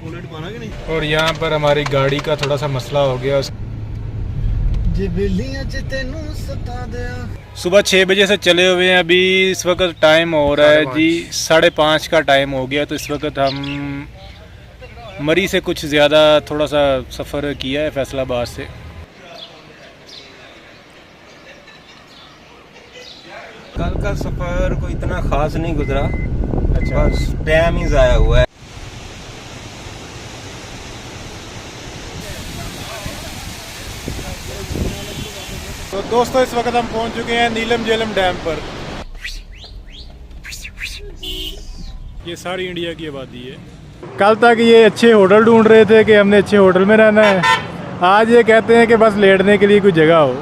और यहाँ पर हमारी गाड़ी का थोड़ा सा मसला हो गया। सुबह 6 बजे से चले हुए हैं, अभी इस वक्त टाइम हो रहा है जी 5:30 का टाइम हो गया। तो इस वक्त हम मरी से कुछ ज़्यादा थोड़ा सा सफ़र किया है फैसलाबाद से। कल का सफ़र कोई इतना ख़ास नहीं गुजरा। अच्छा, बस टाइम ही ज़ाया हुआ है। तो दोस्तों इस वक्त हम पहुंच चुके हैं नीलम झेलम डैम पर। ये सारी इंडिया की आबादी है। कल तक ये अच्छे होटल ढूंढ रहे थे कि हमने अच्छे होटल में रहना है, आज ये कहते हैं कि बस लेटने के लिए कोई जगह हो।